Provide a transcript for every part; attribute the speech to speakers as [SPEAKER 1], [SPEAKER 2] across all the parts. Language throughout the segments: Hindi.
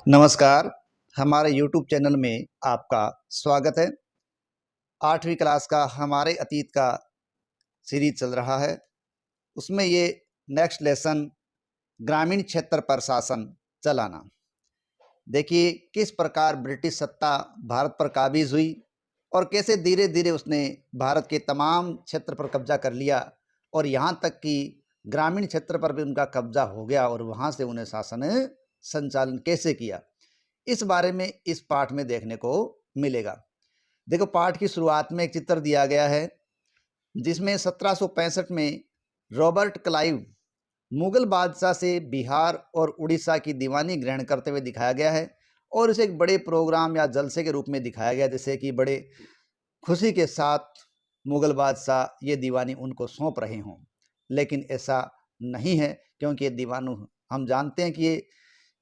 [SPEAKER 1] नमस्कार, हमारे YouTube चैनल में आपका स्वागत है। 8वीं क्लास का हमारे अतीत का सीरीज चल रहा है। उसमें ये नेक्स्ट लेसन ग्रामीण क्षेत्र प्रशासन चलाना। देखिए किस प्रकार ब्रिटिश सत्ता भारत पर काबिज हुई और कैसे धीरे धीरे उसने भारत के तमाम क्षेत्र पर कब्जा कर लिया और यहाँ तक कि ग्रामीण क्षेत्र पर भी उनका कब्जा हो गया और वहाँ से उन्हें शासन संचालन कैसे किया, इस बारे में इस पाठ में देखने को मिलेगा। देखो, पाठ की शुरुआत में एक चित्र दिया गया है जिसमें 1765 में रॉबर्ट क्लाइव मुगल बादशाह से बिहार और उड़ीसा की दीवानी ग्रहण करते हुए दिखाया गया है और इसे एक बड़े प्रोग्राम या जलसे के रूप में दिखाया गया, जैसे कि बड़े खुशी के साथ मुगल बादशाह ये दीवानी उनको सौंप रहे हों। लेकिन ऐसा नहीं है, क्योंकि ये दीवानी हम जानते हैं कि ये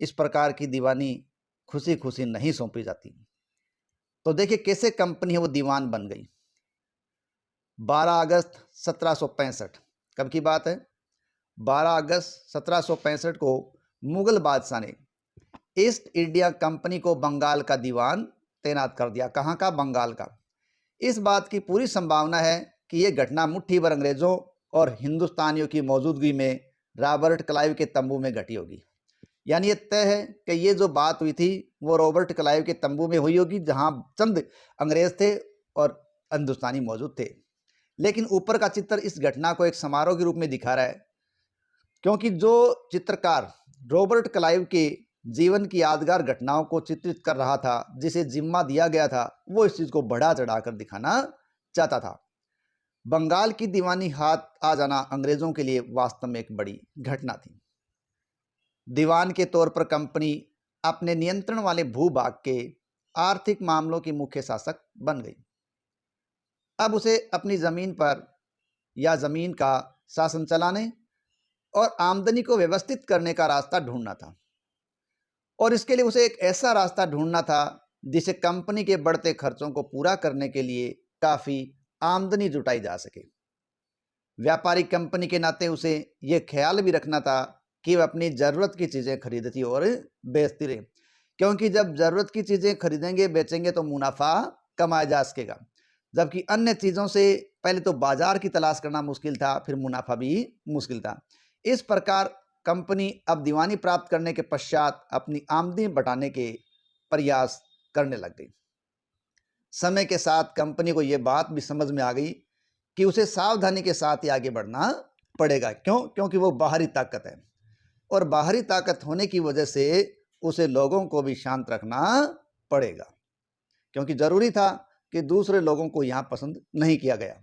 [SPEAKER 1] इस प्रकार की दीवानी खुशी खुशी नहीं सौंपी जाती। तो देखिए कैसे कंपनी है वो दीवान बन गई। 12 अगस्त 1765 कब की बात है? 12 अगस्त 1765 को मुगल बादशाह ने ईस्ट इंडिया कंपनी को बंगाल का दीवान तैनात कर दिया। कहाँ का? बंगाल का। इस बात की पूरी संभावना है कि ये घटना मुट्ठी भर अंग्रेजों और हिंदुस्तानियों की मौजूदगी में रॉबर्ट क्लाइव के तंबू में घटी होगी। यानी ये तय है कि ये जो बात हुई थी वो रॉबर्ट क्लाइव के तंबू में हुई होगी, जहां चंद अंग्रेज थे और हिंदुस्तानी मौजूद थे। लेकिन ऊपर का चित्र इस घटना को एक समारोह के रूप में दिखा रहा है, क्योंकि जो चित्रकार रॉबर्ट क्लाइव के जीवन की यादगार घटनाओं को चित्रित कर रहा था, जिसे जिम्मा दिया गया था, वो इस चीज को बढ़ा चढ़ाकर दिखाना चाहता था। बंगाल की दीवानी हाथ आ जाना अंग्रेजों के लिए वास्तव में एक बड़ी घटना थी। दीवान के तौर पर कंपनी अपने नियंत्रण वाले भूभाग के आर्थिक मामलों की मुख्य शासक बन गई। अब उसे अपनी जमीन पर या जमीन का शासन चलाने और आमदनी को व्यवस्थित करने का रास्ता ढूंढना था, और इसके लिए उसे एक ऐसा रास्ता ढूंढना था जिसे कंपनी के बढ़ते खर्चों को पूरा करने के लिए काफी आमदनी जुटाई जा सके। व्यापारिक कंपनी के नाते उसे यह ख्याल भी रखना था कि वह अपनी ज़रूरत की चीज़ें खरीदती और बेचती रहे, क्योंकि जब ज़रूरत की चीज़ें खरीदेंगे बेचेंगे तो मुनाफा कमाया जा सकेगा, जबकि अन्य चीज़ों से पहले तो बाजार की तलाश करना मुश्किल था, फिर मुनाफा भी मुश्किल था। इस प्रकार कंपनी अब दीवानी प्राप्त करने के पश्चात अपनी आमदनी बढ़ाने के प्रयास करने लग गई। समय के साथ कंपनी को यह बात भी समझ में आ गई कि उसे सावधानी के साथ ही आगे बढ़ना पड़ेगा। क्यों? क्योंकि वो बाहरी ताकत है और बाहरी ताकत होने की वजह से उसे लोगों को भी शांत रखना पड़ेगा, क्योंकि जरूरी था कि दूसरे लोगों को यहाँ पसंद नहीं किया गया।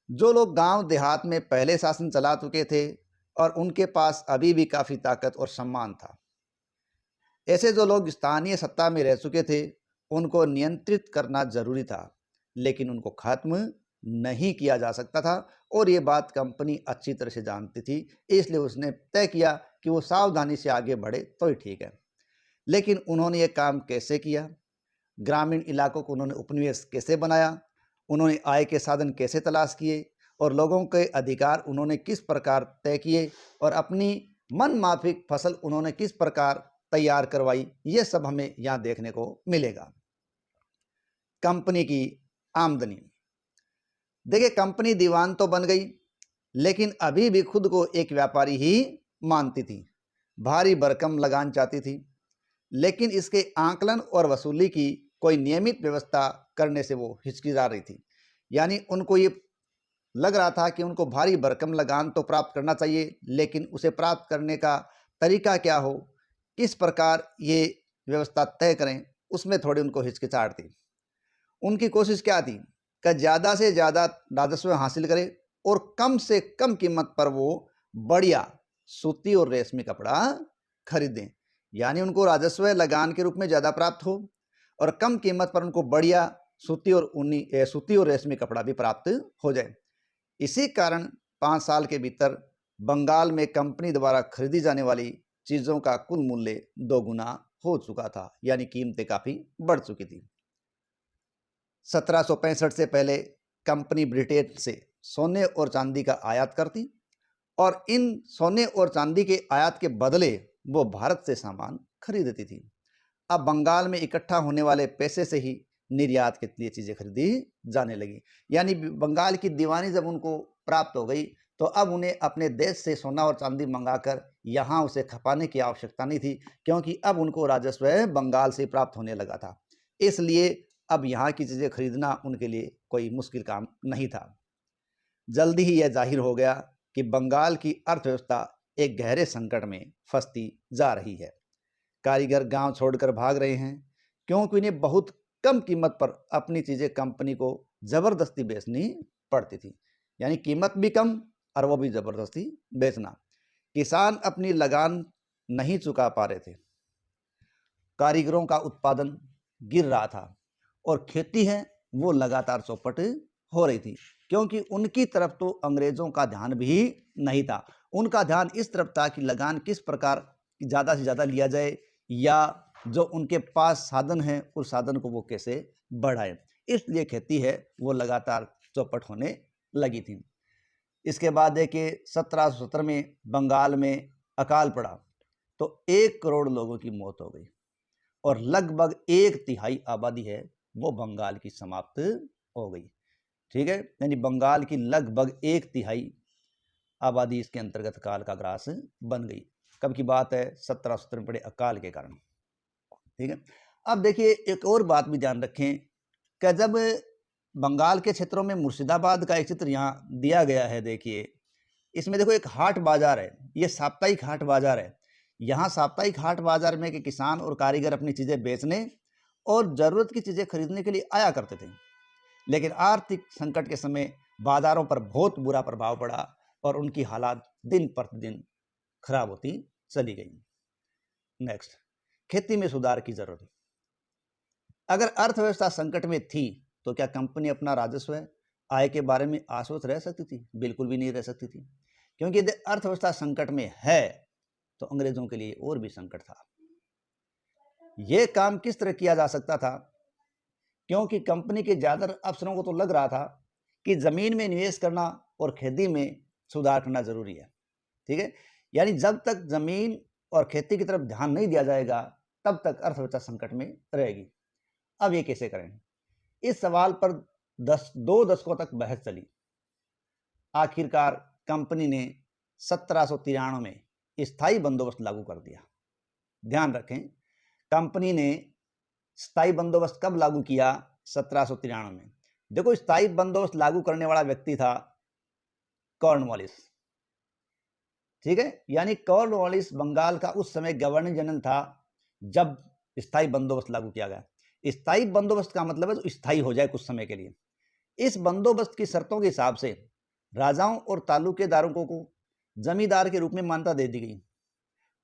[SPEAKER 1] जो लोग गांव देहात में पहले शासन चला चुके थे और उनके पास अभी भी काफी ताकत और सम्मान था, ऐसे जो लोग स्थानीय सत्ता में रह चुके थे उनको नियंत्रित करना जरूरी था, लेकिन उनको खत्म नहीं किया जा सकता था, और ये बात कंपनी अच्छी तरह से जानती थी। इसलिए उसने तय किया कि वो सावधानी से आगे बढ़े तो ही ठीक है। लेकिन उन्होंने ये काम कैसे किया? ग्रामीण इलाकों को उन्होंने उपनिवेश कैसे बनाया? उन्होंने आय के साधन कैसे तलाश किए और लोगों के अधिकार उन्होंने किस प्रकार तय किए और अपनी मन माफिक फसल उन्होंने किस प्रकार तैयार करवाई, ये सब हमें यहाँ देखने को मिलेगा। कंपनी की आमदनी। देखिए, कंपनी दीवान तो बन गई, लेकिन अभी भी खुद को एक व्यापारी ही मानती थी। भारी भरकम लगान चाहती थी, लेकिन इसके आंकलन और वसूली की कोई नियमित व्यवस्था करने से वो हिचकिचा रही थी। यानी उनको ये लग रहा था कि उनको भारी भरकम लगान तो प्राप्त करना चाहिए, लेकिन उसे प्राप्त करने का तरीका क्या हो, किस प्रकार ये व्यवस्था तय करें, उसमें थोड़ी उनको हिचकिचाहट थी। उनकी कोशिश क्या थी कि ज़्यादा से ज़्यादा राजस्व हासिल करे और कम से कम कीमत पर वो बढ़िया सूती और रेशमी कपड़ा खरीदें। यानी उनको राजस्व लगान के रूप में ज़्यादा प्राप्त हो और कम कीमत पर उनको बढ़िया सूती और रेशमी कपड़ा भी प्राप्त हो जाए। इसी कारण 5 साल के भीतर बंगाल में कंपनी द्वारा खरीदी जाने वाली चीज़ों का कुल मूल्य 2 गुना हो चुका था, यानी कीमतें काफ़ी बढ़ चुकी थी। 1765 से पहले कंपनी ब्रिटेन से सोने और चांदी का आयात करती और इन सोने और चांदी के आयात के बदले वो भारत से सामान खरीदती थी। अब बंगाल में इकट्ठा होने वाले पैसे से ही निर्यात के लिए चीज़ें खरीदी जाने लगी। यानी बंगाल की दीवानी जब उनको प्राप्त हो गई तो अब उन्हें अपने देश से सोना और चांदी मंगाकर यहाँ उसे खपाने की आवश्यकता नहीं थी, क्योंकि अब उनको राजस्व बंगाल से प्राप्त होने लगा था। इसलिए अब यहाँ की चीज़ें खरीदना उनके लिए कोई मुश्किल काम नहीं था। जल्दी ही यह जाहिर हो गया कि बंगाल की अर्थव्यवस्था एक गहरे संकट में फंसती जा रही है। कारीगर गांव छोड़कर भाग रहे हैं, क्योंकि उन्हें बहुत कम कीमत पर अपनी चीज़ें कंपनी को ज़बरदस्ती बेचनी पड़ती थी। यानी कीमत भी कम और वो भी ज़बरदस्ती बेचना। किसान अपनी लगान नहीं चुका पा रहे थे, कारीगरों का उत्पादन गिर रहा था और खेती है वो लगातार चौपट हो रही थी, क्योंकि उनकी तरफ तो अंग्रेज़ों का ध्यान भी नहीं था। उनका ध्यान इस तरफ था कि लगान किस प्रकार ज़्यादा से ज़्यादा लिया जाए, या जो उनके पास साधन है उस साधन को वो कैसे बढ़ाए। इसलिए खेती है वो लगातार चौपट होने लगी थी। इसके बाद देखिए 1770 में बंगाल में अकाल पड़ा तो 1 करोड़ लोगों की मौत हो गई और लगभग 1/3 आबादी है वो बंगाल की समाप्त हो गई। ठीक है, यानी बंगाल की लगभग 1/3 आबादी इसके अंतर्गत अकाल का ग्रास बन गई। कब की बात है? 1770 में पड़े अकाल के कारण। ठीक है, अब देखिए एक और बात भी ध्यान रखें कि जब बंगाल के क्षेत्रों में मुर्शिदाबाद का एक चित्र यहाँ दिया गया है, देखिए इसमें देखो एक हाट बाजार है, ये साप्ताहिक हाट बाजार है। यहाँ साप्ताहिक हाट बाजार में कि किसान और कारीगर अपनी चीज़ें बेचने और ज़रूरत की चीज़ें खरीदने के लिए आया करते थे। लेकिन आर्थिक संकट के समय बाजारों पर बहुत बुरा प्रभाव पड़ा और उनकी हालात दिन प्रतिदिन खराब होती चली गई। नेक्स्ट, खेती में सुधार की जरूरत। अगर अर्थव्यवस्था संकट में थी तो क्या कंपनी अपना राजस्व आय के बारे में आश्वस्त रह सकती थी? बिल्कुल भी नहीं रह सकती थी, क्योंकि यदि अर्थव्यवस्था संकट में है तो अंग्रेजों के लिए और भी संकट था। यह काम किस तरह किया जा सकता था? क्योंकि कंपनी के ज्यादातर अफसरों को तो लग रहा था कि जमीन में निवेश करना और खेती में सुधार करना जरूरी है। ठीक है, यानी जब तक जमीन और खेती की तरफ ध्यान नहीं दिया जाएगा तब तक अर्थव्यवस्था संकट में रहेगी। अब ये कैसे करें? इस सवाल पर 2 दशकों तक बहस चली। आखिरकार कंपनी ने 1793 में स्थायी बंदोबस्त लागू कर दिया। ध्यान रखें, कंपनी ने स्थायी बंदोबस्त कब लागू किया? 1793 में। देखो, स्थायी बंदोबस्त लागू करने वाला व्यक्ति था कॉर्नवालिस। ठीक है, यानी कॉर्नवालिस बंगाल का उस समय गवर्नर जनरल था जब स्थायी बंदोबस्त लागू किया गया। स्थायी बंदोबस्त का मतलब है तो स्थायी हो जाए कुछ समय के लिए। इस बंदोबस्त की शर्तों के हिसाब से राजाओं और तालुकेदारों को जमींदार के रूप में मान्यता दे दी गई।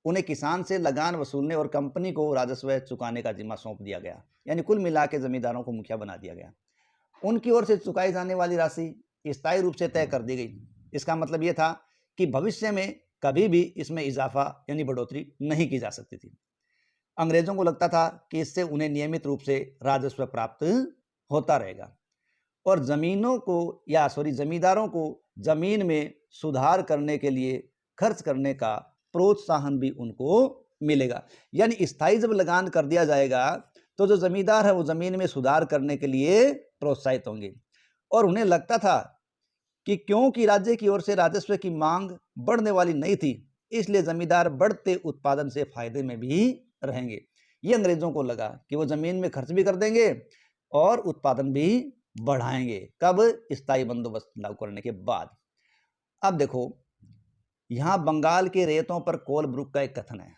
[SPEAKER 1] उन्हें किसान से लगान वसूलने और कंपनी को राजस्व चुकाने का जिम्मा सौंप दिया गया। यानी कुल मिला के जमींदारों को मुखिया बना दिया गया। उनकी ओर से चुकाई जाने वाली राशि स्थायी रूप से तय कर दी गई। इसका मतलब यह था कि भविष्य में कभी भी इसमें इजाफा यानी बढ़ोतरी नहीं की जा सकती थी। अंग्रेजों को लगता था कि इससे उन्हें नियमित रूप से राजस्व प्राप्त होता रहेगा और जमींदारों को जमीन में सुधार करने के लिए खर्च करने का प्रोत्साहन भी उनको मिलेगा। यानी स्थायी जब लगान कर दिया जाएगा तो जो जमींदार है वो जमीन में सुधार करने के लिए प्रोत्साहित होंगे। और उन्हें लगता था कि क्योंकि राज्य की ओर से राजस्व की मांग बढ़ने वाली नहीं थी, इसलिए जमींदार बढ़ते उत्पादन से फायदे में भी रहेंगे। ये अंग्रेजों को लगा कि वो जमीन में खर्च भी कर देंगे और उत्पादन भी बढ़ाएंगे। कब? स्थायी बंदोबस्त लागू करने के बाद। अब देखो, यहां बंगाल के रैयतों पर कोलब्रुक का एक कथन है।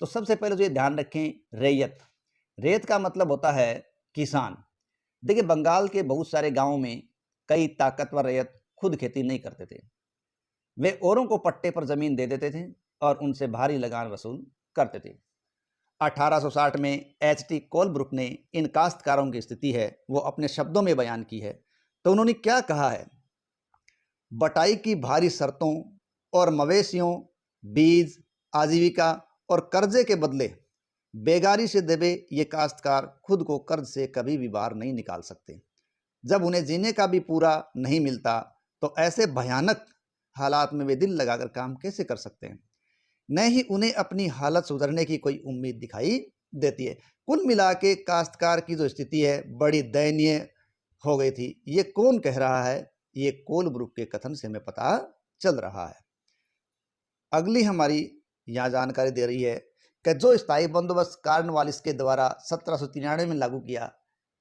[SPEAKER 1] तो सबसे पहले तो ये ध्यान रखें, रैयत का मतलब होता है किसान। देखिए, बंगाल के बहुत सारे गांवों में कई ताकतवर रैयत खुद खेती नहीं करते थे। वे औरों को पट्टे पर जमीन दे देते थे और उनसे भारी लगान वसूल करते थे। 1860 में H.T. कोलब्रुक ने इन काश्तकारों की स्थिति है वो अपने शब्दों में बयान की है। तो उन्होंने क्या कहा है? बटाई की भारी शर्तों और मवेशियों, बीज, आजीविका और कर्जे के बदले बेगारी से दबे ये काश्तकार खुद को कर्ज से कभी भी बाहर नहीं निकाल सकते। जब उन्हें जीने का भी पूरा नहीं मिलता तो ऐसे भयानक हालात में वे दिल लगाकर काम कैसे कर सकते हैं? न ही उन्हें अपनी हालत सुधरने की कोई उम्मीद दिखाई देती है। कुल मिला के काश्तकार की जो स्थिति है बड़ी दयनीय हो गई थी। ये कौन कह रहा है? ये कोलब्रुक के कथन से हमें पता चल रहा है। अगली हमारी यहाँ जानकारी दे रही है कि जो स्थायी बंदोबस्त कॉर्नवालिस के द्वारा 1793 में लागू किया,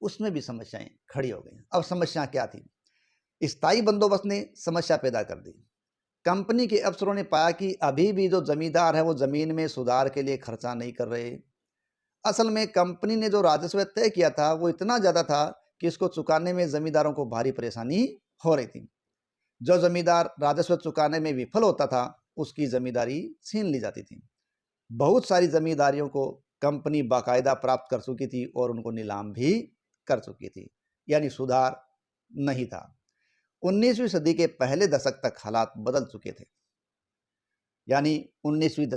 [SPEAKER 1] उसमें भी समस्याएं खड़ी हो गई। अब समस्या क्या थी? स्थायी बंदोबस्त ने समस्या पैदा कर दी। कंपनी के अफसरों ने पाया कि अभी भी जो जमींदार है वो जमीन में सुधार के लिए खर्चा नहीं कर रहे। असल में कंपनी ने जो राजस्व तय किया था वो इतना ज़्यादा था कि इसको चुकाने में जमींदारों को भारी परेशानी हो रही थी। जो जमींदार राजस्व चुकाने में विफल होता था उसकी जमींदारी छीन ली जाती थी। बहुत सारी जमींदारियों को कंपनी बाकायदा प्राप्त कर चुकी थी और उनको नीलाम भी कर चुकी थी, यानी सुधार नहीं था। 19वीं सदी के पहले दशक तक हालात बदल चुके थे। यानी 19वीं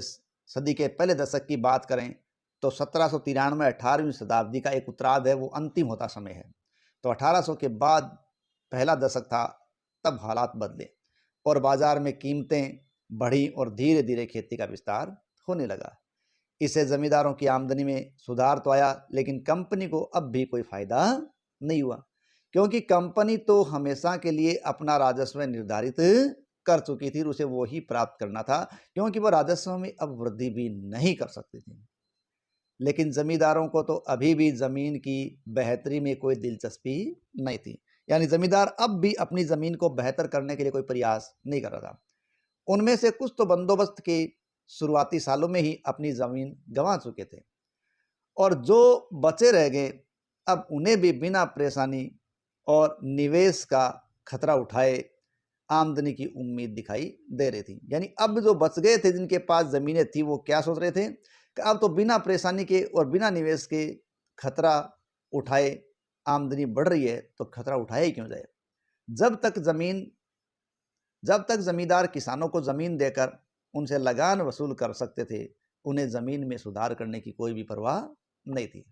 [SPEAKER 1] सदी के पहले दशक की बात करें तो 1793 18वीं शताब्दी का एक उत्तरार्ध है, वो अंतिम होता समय है। तो 1800 के बाद पहला दशक था, तब हालात बदले और बाजार में कीमतें बढ़ी और धीरे धीरे खेती का विस्तार होने लगा। इससे जमींदारों की आमदनी में सुधार तो आया, लेकिन कंपनी को अब भी कोई फायदा नहीं हुआ, क्योंकि कंपनी तो हमेशा के लिए अपना राजस्व निर्धारित कर चुकी थी, उसे वो ही प्राप्त करना था, क्योंकि वो राजस्व में अब वृद्धि भी नहीं कर सकती थी। लेकिन जमींदारों को तो अभी भी जमीन की बेहतरी में कोई दिलचस्पी नहीं थी। यानी जमींदार अब भी अपनी जमीन को बेहतर करने के लिए कोई प्रयास नहीं कर रहा था। उनमें से कुछ तो बंदोबस्त के शुरुआती सालों में ही अपनी जमीन गंवा चुके थे, और जो बचे रह गए अब उन्हें भी बिना परेशानी और निवेश का खतरा उठाए आमदनी की उम्मीद दिखाई दे रही थी। यानी अब जो बच गए थे, जिनके पास जमीनें थी, वो क्या सोच रहे थे कि अब तो बिना परेशानी के और बिना निवेश के खतरा उठाए आमदनी बढ़ रही है, तो खतरा उठाए क्यों जाए। जब तक जमींदार किसानों को जमीन देकर उनसे लगान वसूल कर सकते थे, उन्हें जमीन में सुधार करने की कोई भी परवाह नहीं थी।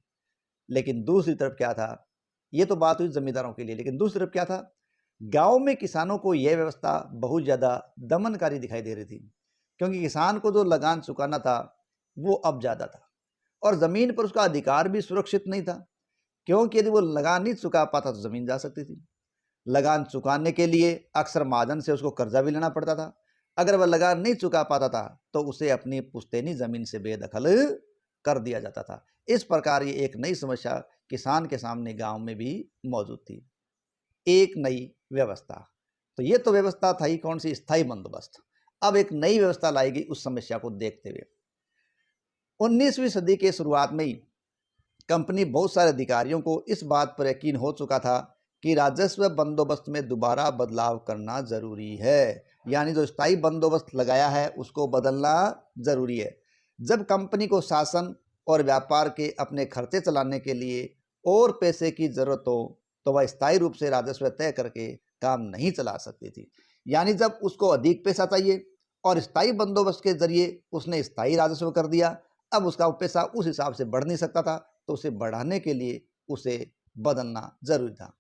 [SPEAKER 1] लेकिन दूसरी तरफ क्या था? ये तो बात हुई जमींदारों के लिए, लेकिन दूसरी तरफ क्या था? गांव में किसानों को यह व्यवस्था बहुत ज़्यादा दमनकारी दिखाई दे रही थी, क्योंकि किसान को जो लगान चुकाना था वो अब ज़्यादा था, और ज़मीन पर उसका अधिकार भी सुरक्षित नहीं था, क्योंकि यदि वो लगान नहीं चुका पाता तो ज़मीन जा सकती थी। लगान चुकाने के लिए अक्सर महाजन से उसको कर्जा भी लेना पड़ता था। अगर वह लगान नहीं चुका पाता था तो उसे अपनी पुश्तैनी ज़मीन से बेदखल कर दिया जाता था। इस प्रकार ये एक नई समस्या किसान के सामने गांव में भी मौजूद थी, एक नई व्यवस्था। तो ये तो व्यवस्था था ही कौन सी? स्थायी बंदोबस्त। अब एक नई व्यवस्था लाई गई उस समस्या को देखते हुए। 19वीं सदी के शुरुआत में ही कंपनी बहुत सारे अधिकारियों को इस बात पर यकीन हो चुका था कि राजस्व बंदोबस्त में दोबारा बदलाव करना जरूरी है। यानी जो स्थायी बंदोबस्त लगाया है उसको बदलना जरूरी है। जब कंपनी को शासन और व्यापार के अपने खर्चे चलाने के लिए और पैसे की जरूरत हो तो वह स्थायी रूप से राजस्व तय करके काम नहीं चला सकती थी। यानी जब उसको अधिक पैसा चाहिए और स्थायी बंदोबस्त के जरिए उसने स्थायी राजस्व कर दिया, अब उसका पैसा उस हिसाब से बढ़ नहीं सकता था, तो उसे बढ़ाने के लिए उसे बदलना जरूरी था।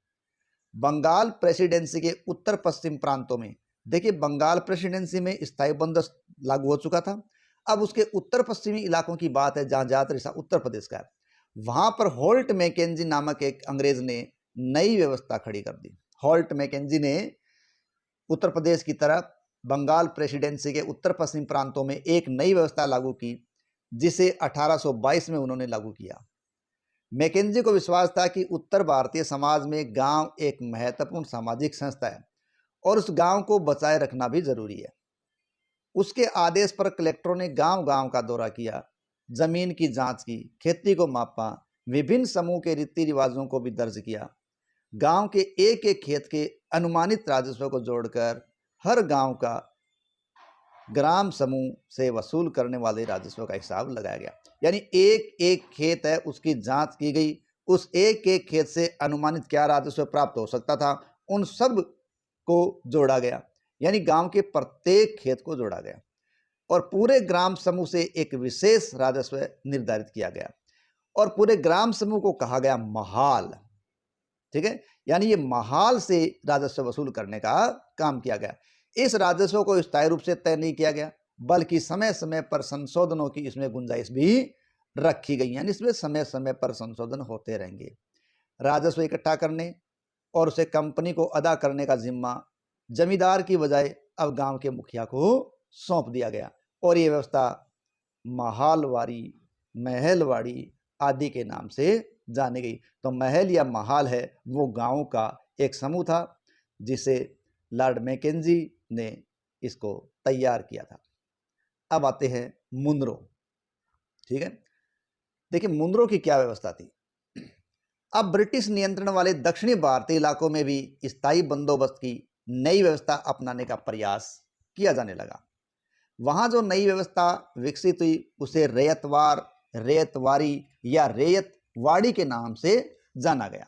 [SPEAKER 1] बंगाल प्रेसिडेंसी के उत्तर पश्चिम प्रांतों में, देखिए बंगाल प्रेसिडेंसी में स्थायी बंदोबस्त लागू हो चुका था। अब उसके उत्तर पश्चिमी इलाकों की बात है जहाँ ज़्यादातर हिस्सा उत्तर प्रदेश का है। वहाँ पर होल्ट मैकेंजी नामक एक अंग्रेज ने नई व्यवस्था खड़ी कर दी। होल्ट मैकेंजी ने उत्तर प्रदेश की तरफ बंगाल प्रेसिडेंसी के उत्तर पश्चिम प्रांतों में एक नई व्यवस्था लागू की, जिसे 1822 में उन्होंने लागू किया। मैकेंजी को विश्वास था कि उत्तर भारतीय समाज में गांव एक महत्वपूर्ण सामाजिक संस्था है और उस गांव को बचाए रखना भी जरूरी है। उसके आदेश पर कलेक्टरों ने गांव-गांव का दौरा किया, जमीन की जांच की, खेती को मापा, विभिन्न समूह के रीति रिवाजों को भी दर्ज किया। गांव के एक एक खेत के अनुमानित राजस्व को जोड़कर हर गांव का ग्राम समूह से वसूल करने वाले राजस्व का हिसाब लगाया गया। यानी एक एक खेत है उसकी जांच की गई, उस एक एक खेत से अनुमानित क्या राजस्व प्राप्त हो सकता था उन सब को जोड़ा गया। यानी गांव के प्रत्येक खेत को जोड़ा गया और पूरे ग्राम समूह से एक विशेष राजस्व निर्धारित किया गया और पूरे ग्राम समूह को कहा गया महाल। ठीक है, यानी ये महाल से राजस्व वसूल करने का काम किया गया। इस राजस्व को स्थायी रूप से तय नहीं किया गया, बल्कि समय समय पर संशोधनों की इसमें गुंजाइश भी रखी गई, यानी इसमें समय समय पर संशोधन होते रहेंगे। राजस्व इकट्ठा करने और उसे कंपनी को अदा करने का जिम्मा जमींदार की बजाय अब गांव के मुखिया को सौंप दिया गया और ये व्यवस्था महालवाड़ी, महलवाड़ी आदि के नाम से जानी गई। तो महल या महाल है वो गांव का एक समूह था जिसे लॉर्ड मैकेंजी ने इसको तैयार किया था। अब आते हैं मुंद्रो। ठीक है, देखिए मुंद्रो की क्या व्यवस्था थी। अब ब्रिटिश नियंत्रण वाले दक्षिणी भारतीय इलाकों में भी स्थायी बंदोबस्त की नई व्यवस्था अपनाने का प्रयास किया जाने लगा। वहां जो नई व्यवस्था विकसित हुई उसे रेयतवार, रेयतवारी या रेयतवाड़ी के नाम से जाना गया।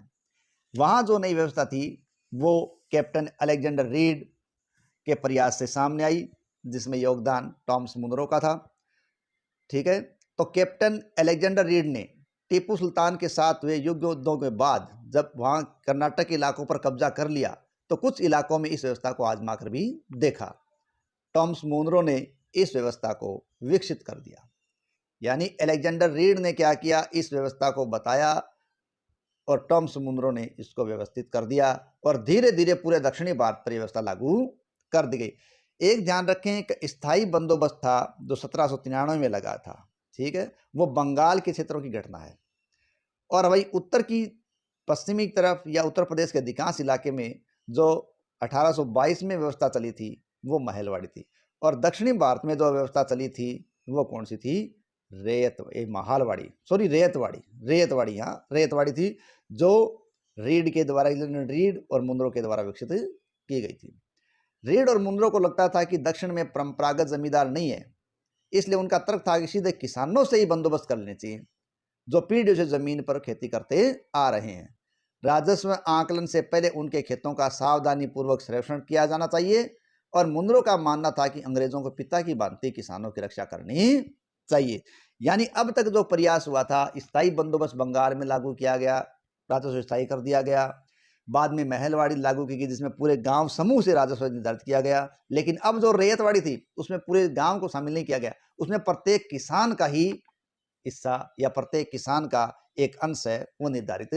[SPEAKER 1] वहां जो नई व्यवस्था थी वो कैप्टन अलेक्जेंडर रीड के प्रयास से सामने आई, जिसमें योगदान टॉमस मुनरो का था। ठीक है, तो कैप्टन अलेक्जेंडर रीड ने टीपू सुल्तान के साथ हुए युद्धों के बाद जब वहां कर्नाटक इलाकों पर कब्जा कर लिया तो कुछ इलाकों में इस व्यवस्था को आजमा कर भी देखा। टॉमस मुनरो ने इस व्यवस्था को विकसित कर दिया, यानी अलेक्जेंडर रीड ने क्या किया, इस व्यवस्था को बताया और टॉमस मुनरो ने इसको व्यवस्थित कर दिया और धीरे धीरे पूरे दक्षिणी भारत पर व्यवस्था लागू कर दी गई। एक ध्यान रखें कि स्थायी बंदोबस्त था जो 1793 में लगा था। ठीक है, वो बंगाल के क्षेत्रों की घटना है और वही उत्तर की पश्चिमी तरफ या उत्तर प्रदेश के अधिकांश इलाके में जो 1822 में व्यवस्था चली थी वो महलवाड़ी थी और दक्षिणी भारत में जो व्यवस्था चली थी वो कौन सी थी, महालवाड़ी, सॉरी रेयतवाड़ी, हाँ रेयतवाड़ी थी, जो रीड के द्वारा, रीड और मुनरो के द्वारा विकसित की गई थी। रीड और मुनरो को लगता था कि दक्षिण में परंपरागत जमींदार नहीं है, इसलिए उनका तर्क था कि सीधे किसानों से ही बंदोबस्त कर लेने चाहिए जो पीढ़ियों से जमीन पर खेती करते आ रहे हैं। राजस्व आकलन से पहले उनके खेतों का सावधानी पूर्वक सर्वेक्षण किया जाना चाहिए और मुनरो का मानना था कि अंग्रेजों को पिता की भांति किसानों की रक्षा करनी चाहिए। यानी अब तक जो प्रयास हुआ था, स्थायी बंदोबस्त बंगाल में लागू किया गया, राजस्व स्थायी कर दिया गया, बाद में महलवाड़ी लागू की गई जिसमें पूरे गांव समूह से राजस्व निर्धारित किया गया, लेकिन अब जो रेयतवाड़ी थी उसमें पूरे गांव को शामिल नहीं किया गया, उसमें प्रत्येक किसान का ही हिस्सा या प्रत्येक किसान का एक अंश है वो निर्धारित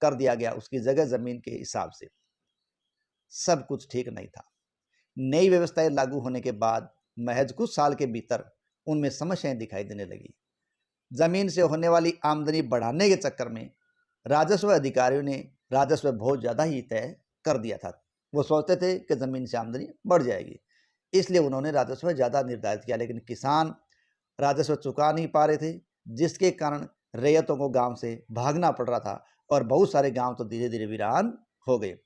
[SPEAKER 1] कर दिया गया उसकी जगह जमीन के हिसाब से। सब कुछ ठीक नहीं था। नई व्यवस्थाएं लागू होने के बाद महज कुछ साल के भीतर उनमें समस्याएं दिखाई देने लगी। जमीन से होने वाली आमदनी बढ़ाने के चक्कर में राजस्व अधिकारियों ने राजस्व बहुत ज़्यादा ही तय कर दिया था। वो सोचते थे कि ज़मीन से आमदनी बढ़ जाएगी, इसलिए उन्होंने राजस्व ज़्यादा निर्धारित किया, लेकिन किसान राजस्व चुका नहीं पा रहे थे, जिसके कारण रैयतों को गांव से भागना पड़ रहा था और बहुत सारे गांव तो धीरे धीरे वीरान हो गए।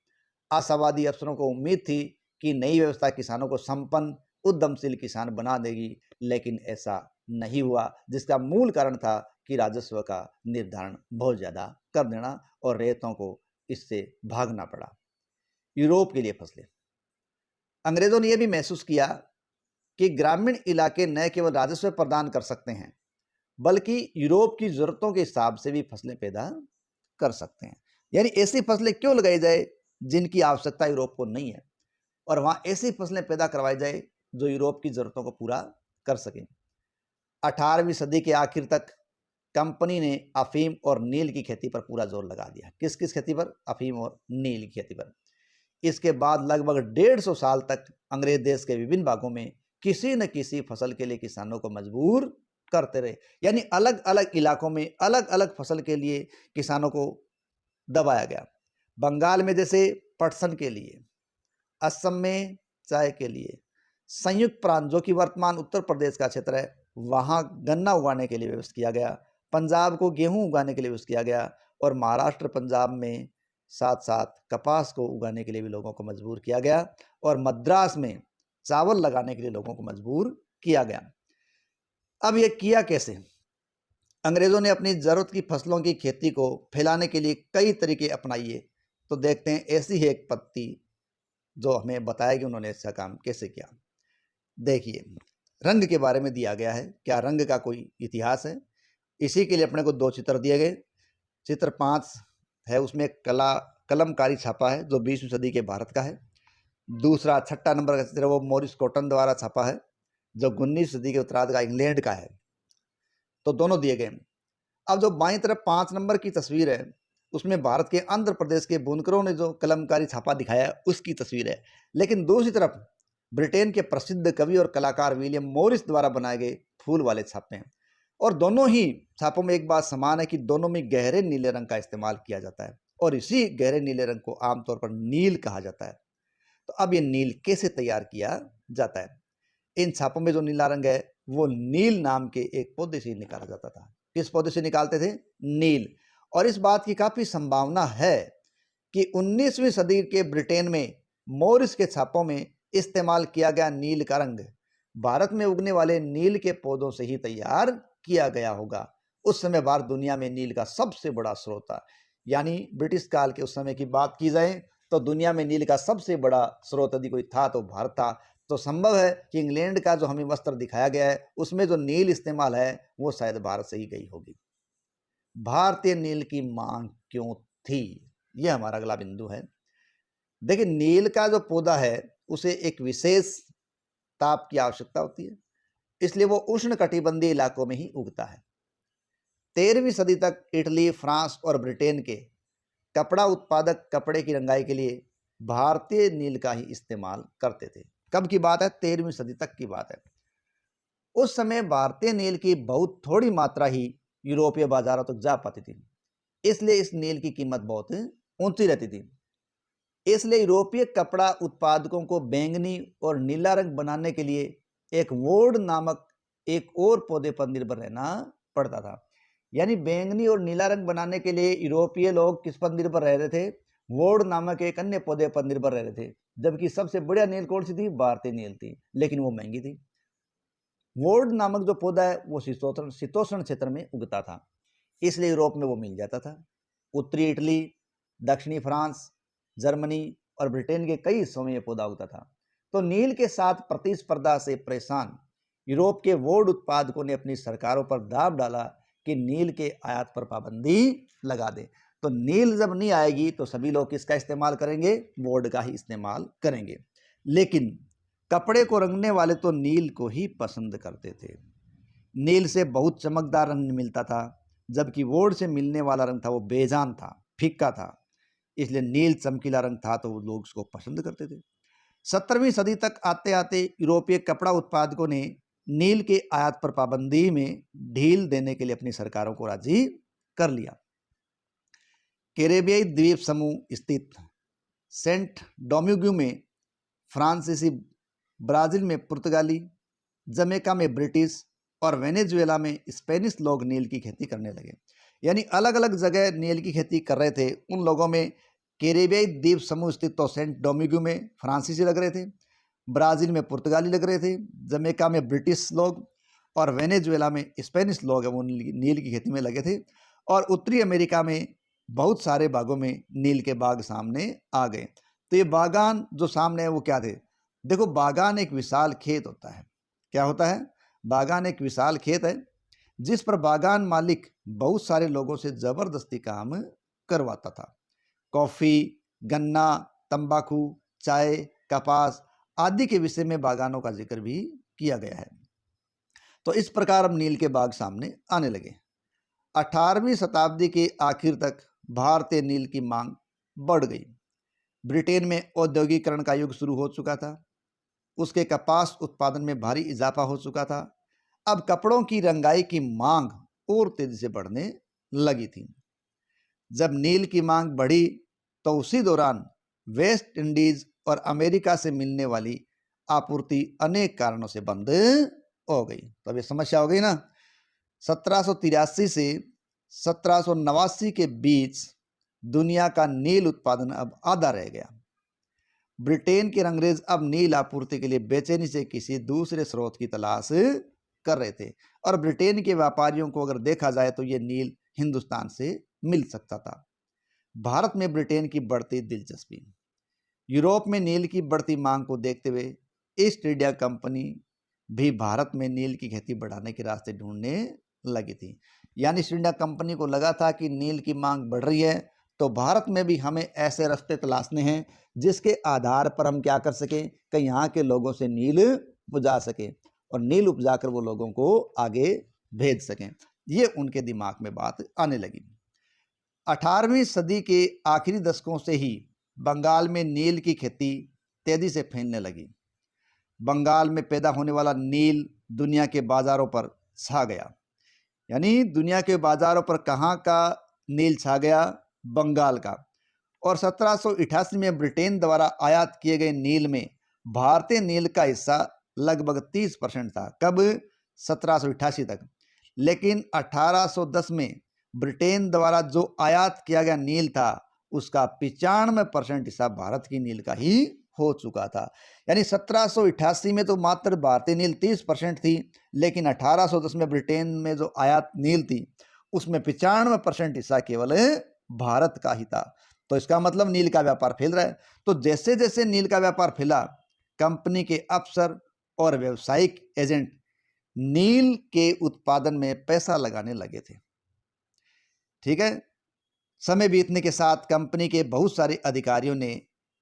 [SPEAKER 1] आशावादी अफसरों को उम्मीद थी कि नई व्यवस्था किसानों को संपन्न उद्यमशील किसान बना देगी, लेकिन ऐसा नहीं हुआ, जिसका मूल कारण था कि राजस्व का निर्धारण बहुत ज़्यादा कर देना और रैयतों को इससे भागना पड़ा। यूरोप के लिए फसलें, अंग्रेजों ने यह भी महसूस किया कि ग्रामीण इलाके न केवल राजस्व प्रदान कर सकते हैं बल्कि यूरोप की ज़रूरतों के हिसाब से भी फसलें पैदा कर सकते हैं। यानी ऐसी फसलें क्यों लगाई जाए जिनकी आवश्यकता यूरोप को नहीं है और वहाँ ऐसी फसलें पैदा करवाई जाए जो यूरोप की ज़रूरतों को पूरा कर सकें। 18वीं सदी के आखिर तक कंपनी ने अफीम और नील की खेती पर पूरा जोर लगा दिया। किस किस खेती पर? अफीम और नील की खेती पर। इसके बाद लगभग 150 साल तक अंग्रेज देश के विभिन्न भागों में किसी न किसी फसल के लिए किसानों को मजबूर करते रहे, यानी अलग अलग इलाकों में अलग अलग फसल के लिए किसानों को दबाया गया। बंगाल में जैसे पटसन के लिए, असम में चाय के लिए, संयुक्त प्रांत जो कि वर्तमान उत्तर प्रदेश का क्षेत्र है वहाँ गन्ना उगाने के लिए व्यवस्था किया गया, पंजाब को गेहूं उगाने के लिए व्यवस्था किया गया और महाराष्ट्र पंजाब में साथ साथ कपास को उगाने के लिए भी लोगों को मजबूर किया गया और मद्रास में चावल लगाने के लिए लोगों को मजबूर किया गया। अब ये किया कैसे? अंग्रेजों ने अपनी ज़रूरत की फसलों की खेती को फैलाने के लिए कई तरीके अपनाइए। तो देखते हैं ऐसी ही एक पत्ती जो हमें बताया कि उन्होंने ऐसा काम कैसे किया। देखिए, रंग के बारे में दिया गया है, क्या रंग का कोई इतिहास है? इसी के लिए अपने को 2 चित्र दिए गए। चित्र 5 है, उसमें कलमकारी छापा है जो 20वीं सदी के भारत का है। दूसरा 6 नंबर का चित्र वो मॉरिस कॉटन द्वारा छापा है जो 19वीं सदी के उत्तरार्ध का इंग्लैंड का है। तो दोनों दिए गए। अब जो बाईं तरफ 5 नंबर की तस्वीर है, उसमें भारत के आंध्र प्रदेश के बुनकरों ने जो कलमकारी छापा दिखाया है उसकी तस्वीर है। लेकिन दूसरी तरफ ब्रिटेन के प्रसिद्ध कवि और कलाकार विलियम मॉरिस द्वारा बनाए गए फूल वाले छापे हैं। और दोनों ही छापों में एक बात समान है कि दोनों में गहरे नीले रंग का इस्तेमाल किया जाता है और इसी गहरे नीले रंग को आमतौर पर नील कहा जाता है। तो अब ये नील कैसे तैयार किया जाता है? इन छापों में जो नीला रंग है वो नील नाम के एक पौधे से निकाला जाता था। किस पौधे से निकालते थे? नील। और इस बात की काफी संभावना है कि 19वीं सदी के ब्रिटेन में मोरिस के छापों में इस्तेमाल किया गया नील का रंग भारत में उगने वाले नील के पौधों से ही तैयार किया गया होगा। उस समय भारत दुनिया में नील का सबसे बड़ा स्रोत था। यानी ब्रिटिश काल के उस समय की बात की जाए तो दुनिया में नील का सबसे बड़ा स्रोत यदि कोई था तो भारत था। तो संभव है कि इंग्लैंड का जो हमें वस्त्र दिखाया गया है उसमें जो नील इस्तेमाल है वो शायद भारत से ही गई होगी। भारतीय नील की मांग क्यों थी, यह हमारा अगला बिंदु है। देखिए, नील का जो पौधा है उसे एक विशेष ताप की आवश्यकता होती है, इसलिए वो उष्ण कटिबंधीय इलाकों में ही उगता है। 13वीं सदी तक इटली, फ्रांस और ब्रिटेन के कपड़ा उत्पादक कपड़े की रंगाई के लिए भारतीय नील का ही इस्तेमाल करते थे। कब की बात है? 13वीं सदी तक की बात है। उस समय भारतीय नील की बहुत थोड़ी मात्रा ही यूरोपीय बाजारों तक जा पाती थी, इसलिए इस नील की कीमत बहुत ऊंची रहती थी। इसलिए यूरोपीय कपड़ा उत्पादकों को बैंगनी और नीला रंग बनाने के लिए एक वोड नामक एक और पौधे पर निर्भर रहना पड़ता था। यानी बैंगनी और नीला रंग बनाने के लिए यूरोपीय लोग किस पर निर्भर रह रहे थे? वोड नामक एक अन्य पौधे पर निर्भर रह रहे थे। जबकि सबसे बढ़िया नील कौन सी थी? भारतीय नील थी, लेकिन वो महंगी थी। वोड नामक जो पौधा है वो शीतोष्ण क्षेत्र में उगता था, इसलिए यूरोप में वो मिल जाता था। उत्तरी इटली, दक्षिणी फ्रांस, जर्मनी और ब्रिटेन के कई हिस्सों में यह पौधा उगता था। तो नील के साथ प्रतिस्पर्धा से परेशान यूरोप के वोड उत्पादकों ने अपनी सरकारों पर दाब डाला कि नील के आयात पर पाबंदी लगा दे। तो नील जब नहीं आएगी तो सभी लोग किसका इस्तेमाल करेंगे? वोड का ही इस्तेमाल करेंगे। लेकिन कपड़े को रंगने वाले तो नील को ही पसंद करते थे। नील से बहुत चमकदार रंग मिलता था, जबकि वोड से मिलने वाला रंग था वो बेजान था, फीका था। इसलिए नील चमकीला रंग था तो लोग उसको पसंद करते थे। 17वीं सदी तक आते आते यूरोपीय कपड़ा उत्पादकों ने नील के आयात पर पाबंदी में ढील देने के लिए अपनी सरकारों को राजी कर लिया। कैरेबियाई द्वीप समूह स्थित सेंट डोमिंगो में फ्रांसीसी, ब्राजील में पुर्तगाली, जमैका में ब्रिटिश और वेनेजुएला में स्पेनिश लोग नील की खेती करने लगे। यानी अलग अलग जगह नील की खेती कर रहे थे। उन लोगों में कैरेबियाई द्वीप समूह स्थित तो सेंट डोमिंगो में फ्रांसीसी लग रहे थे, ब्राज़ील में पुर्तगाली लग रहे थे, जमैका में ब्रिटिश लोग और वेनेजुएला में स्पेनिश लोग वो नील की खेती में लगे थे। और उत्तरी अमेरिका में बहुत सारे बागों में नील के बाग सामने आ गए। तो ये बागान जो सामने है वो क्या थे? देखो, बागान एक विशाल खेत होता है। क्या होता है? बागान एक विशाल खेत है जिस पर बागान मालिक बहुत सारे लोगों से जबरदस्ती काम करवाता था। कॉफी, गन्ना, तंबाकू, चाय, कपास आदि के विषय में बागानों का जिक्र भी किया गया है। तो इस प्रकार अब नील के बाग सामने आने लगे। 18वीं शताब्दी के आखिर तक भारतीय नील की मांग बढ़ गई। ब्रिटेन में औद्योगिकरण का युग शुरू हो चुका था। उसके कपास उत्पादन में भारी इजाफा हो चुका था। अब कपड़ों की रंगाई की मांग और तेजी से बढ़ने लगी थी। जब नील की मांग बढ़ी तो उसी दौरान वेस्ट इंडीज और अमेरिका से मिलने वाली आपूर्ति अनेक कारणों से बंद हो गई। तो अब ये समस्या हो गई ना। 1783 से 1789 के बीच दुनिया का नील उत्पादन अब आधा रह गया। ब्रिटेन के अंग्रेज अब नील आपूर्ति के लिए बेचैनी से किसी दूसरे स्रोत की तलाश कर रहे थे। और ब्रिटेन के व्यापारियों को अगर देखा जाए तो ये नील हिंदुस्तान से मिल सकता था। भारत में ब्रिटेन की बढ़ती दिलचस्पी। यूरोप में नील की बढ़ती मांग को देखते हुए ईस्ट इंडिया कंपनी भी भारत में नील की खेती बढ़ाने के रास्ते ढूंढने लगी थी। यानी ईस्ट इंडिया कंपनी को लगा था कि नील की मांग बढ़ रही है तो भारत में भी हमें ऐसे रास्ते तलाशने हैं जिसके आधार पर हम क्या कर सकें कि यहाँ के लोगों से नील उपजा सकें और नील उपजा कर वो लोगों को आगे भेज सकें। ये उनके दिमाग में बात आने लगी। 18वीं सदी के आखिरी दशकों से ही बंगाल में नील की खेती तेजी से फैलने लगी। बंगाल में पैदा होने वाला नील दुनिया के बाजारों पर छा गया। यानी दुनिया के बाजारों पर कहाँ का नील छा गया? बंगाल का। और 1788 में ब्रिटेन द्वारा आयात किए गए नील में भारतीय नील का हिस्सा लगभग 30% था। कब? 1788 तक। लेकिन 1810 में ब्रिटेन द्वारा जो आयात किया गया नील था उसका 95% हिस्सा भारत की नील का ही हो चुका था। यानी 1788 में तो मात्र भारतीय नील 30% थी, लेकिन 1810 में ब्रिटेन में जो आयात नील थी उसमें 95% हिस्सा केवल भारत का ही था। तो इसका मतलब नील का व्यापार फैल रहा है। तो जैसे जैसे नील का व्यापार फैला, कंपनी के अफसर और व्यावसायिक एजेंट नील के उत्पादन में पैसा लगाने लगे थे। ठीक है। समय बीतने के साथ कंपनी के बहुत सारे अधिकारियों ने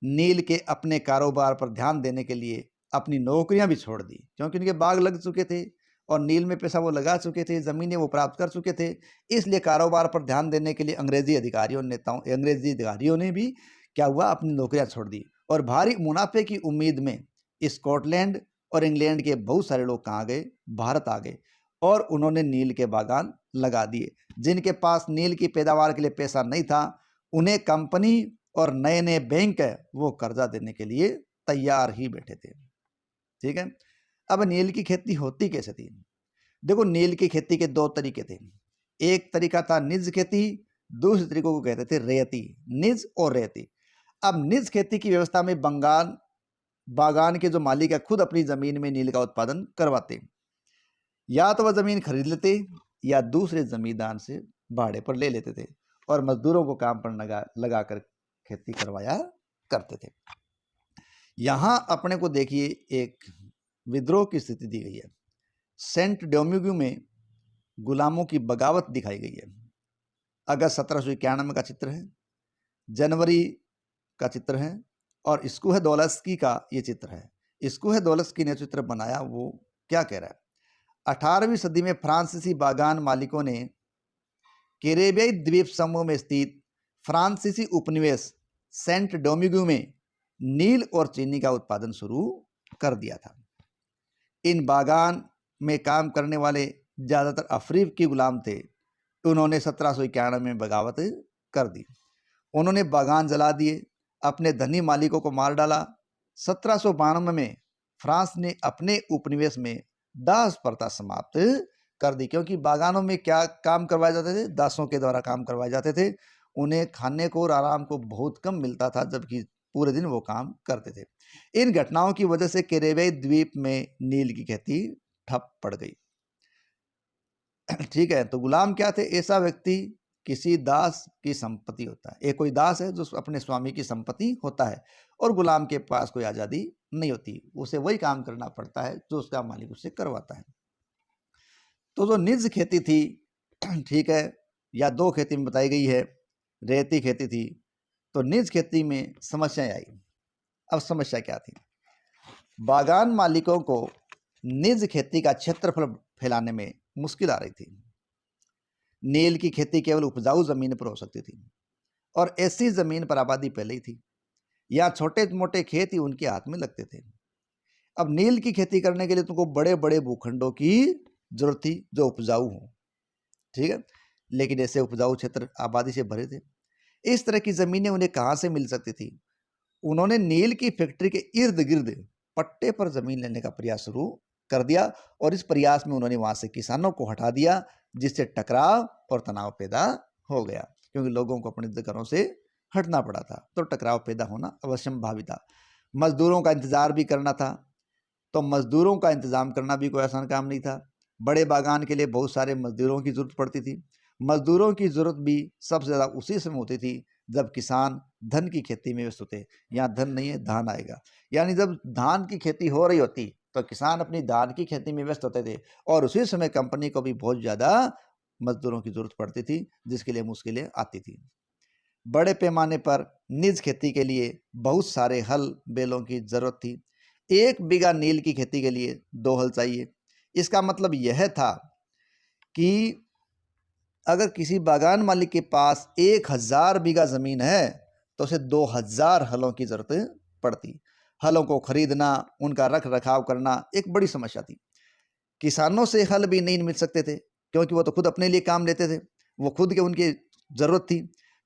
[SPEAKER 1] नील के अपने कारोबार पर ध्यान देने के लिए अपनी नौकरियां भी छोड़ दी, क्योंकि उनके बाग लग चुके थे और नील में पैसा वो लगा चुके थे, ज़मीनें वो प्राप्त कर चुके थे। इसलिए कारोबार पर ध्यान देने के लिए अंग्रेजी अधिकारियों ने भी क्या हुआ, अपनी नौकरियां छोड़ दी और भारी मुनाफे की उम्मीद में स्कॉटलैंड और इंग्लैंड के बहुत सारे लोग कहाँ गए? भारत आ गए और उन्होंने नील के बागान लगा दिए। जिनके पास नील की पैदावार के लिए पैसा नहीं था, उन्हें कंपनी और नए नए बैंक है वो कर्जा देने के लिए तैयार ही बैठे थे। ठीक है। अब नील की खेती होती कैसे थी? देखो, नील की खेती के दो तरीके थे। एक तरीका था निज खेती, दूसरे तरीकों को कहते थे रेती। निज और रेती। अब निज खेती की व्यवस्था में बागान के जो मालिक है खुद अपनी जमीन में नील का उत्पादन करवाते। या तो वह जमीन खरीद लेते या दूसरे जमींदार से भाड़े पर ले लेते थे और मजदूरों को काम पर लगाकर खेती करवाया करते थे। यहां अपने को देखिए एक विद्रोह की स्थिति दी गई है। सेंट डोमिंगो में गुलामों की बगावत दिखाई गई है। अगस्त 1791 का चित्र है, जनवरी का चित्र है और स्कूहदोल्स्की का ये चित्र है। स्कूहदोल्स्की ने चित्र बनाया, वो क्या कह रहा है? 18वीं सदी में फ्रांसीसी बागान मालिकों ने कैरेबियाई द्वीप समूह में स्थित फ्रांसीसी उपनिवेश सेंट डोमिंगो में नील और चीनी का उत्पादन शुरू कर दिया था। इन बागान में काम करने वाले ज़्यादातर अफ्रीकी गुलाम थे। उन्होंने 1791 में बगावत कर दी। उन्होंने बागान जला दिए, अपने धनी मालिकों को मार डाला। 1792 में फ्रांस ने अपने उपनिवेश में दास प्रथा समाप्त कर दी, क्योंकि बागानों में क्या काम करवाए जाते थे? दासों के द्वारा काम करवाए जाते थे। उन्हें खाने को और आराम को बहुत कम मिलता था, जबकि पूरे दिन वो काम करते थे। इन घटनाओं की वजह से कैरेबियाई द्वीप में नील की खेती ठप पड़ गई। ठीक है। तो गुलाम क्या थे? ऐसा व्यक्ति किसी दास की संपत्ति होता है। एक कोई दास है जो अपने स्वामी की संपत्ति होता है और गुलाम के पास कोई आज़ादी नहीं होती, उसे वही काम करना पड़ता है जो उसका मालिक उससे करवाता है। तो जो निज खेती थी, ठीक है, या दो खेती में बताई गई है, रेती खेती थी। तो निज खेती में समस्याएं आई। अब समस्या क्या थी? बागान मालिकों को निज खेती का क्षेत्रफल फैलाने में मुश्किल आ रही थी। नील की खेती केवल उपजाऊ जमीन पर हो सकती थी और ऐसी जमीन पर आबादी पहले ही थी। यहाँ छोटे मोटे खेत ही उनके हाथ में लगते थे। अब नील की खेती करने के लिए तुमको बड़े बड़े भूखंडों की जरूरत थी जो उपजाऊ हो। ठीक है। लेकिन ऐसे उपजाऊ क्षेत्र आबादी से भरे थे। इस तरह की जमीनें उन्हें कहाँ से मिल सकती थी? उन्होंने नील की फैक्ट्री के इर्द गिर्द पट्टे पर जमीन लेने का प्रयास शुरू कर दिया और इस प्रयास में उन्होंने वहां से किसानों को हटा दिया, जिससे टकराव और तनाव पैदा हो गया, क्योंकि लोगों को अपने घरों से हटना पड़ा था। तो टकराव पैदा होना अवश्यंभावी था। मजदूरों का इंतजार भी करना था, तो मजदूरों का इंतजाम करना भी कोई आसान काम नहीं था। बड़े बागान के लिए बहुत सारे मजदूरों की जरूरत पड़ती थी। मजदूरों की जरूरत भी सबसे ज़्यादा उसी समय होती थी जब किसान धन की खेती में व्यस्त होते। यहाँ धन नहीं है, धान आएगा। यानी जब धान की खेती हो रही होती तो किसान अपनी धान की खेती में व्यस्त होते थे और उसी समय कंपनी को भी बहुत ज़्यादा मजदूरों की जरूरत पड़ती थी, जिसके लिए मुश्किलें आती थी। बड़े पैमाने पर निज खेती के लिए बहुत सारे हल बैलों की जरूरत थी। 1 बीघा नील की खेती के लिए 2 हल चाहिए। इसका मतलब यह था कि अगर किसी बागान मालिक के पास 1000 बीघा ज़मीन है तो उसे 2000 हलों की ज़रूरत पड़ती। हलों को खरीदना, उनका रख रखाव करना एक बड़ी समस्या थी। किसानों से हल भी नहीं मिल सकते थे क्योंकि वो तो खुद अपने लिए काम लेते थे, वो खुद के उनकी ज़रूरत थी।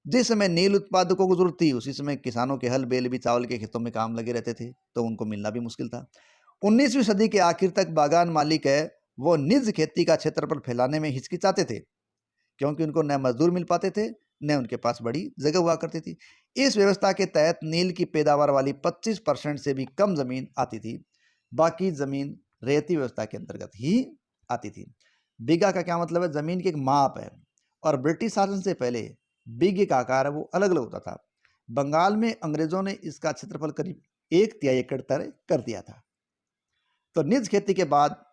[SPEAKER 1] जिस समय नील उत्पादकों को ज़रूरत थी उसी समय किसानों के हल बैल भी चावल के खेतों में काम लगे रहते थे, तो उनको मिलना भी मुश्किल था। 19वीं सदी के आखिर तक बागान मालिक है वो निज खेती का क्षेत्रफल फैलाने में हिचकिचाते थे क्योंकि उनको न मजदूर मिल पाते थे न उनके पास बड़ी जगह हुआ करती थी। इस व्यवस्था के तहत नील की पैदावार वाली 25% से भी कम जमीन आती थी, बाकी जमीन रेती व्यवस्था के अंतर्गत ही आती थी। बीघा का क्या मतलब है? जमीन की एक माप है, और ब्रिटिश शासन से पहले बीघे का आकार है वो अलग अलग होता था। बंगाल में अंग्रेजों ने इसका क्षेत्रफल करीब 1/3 एकड़ तय कर दिया था। तो निज खेती के बाद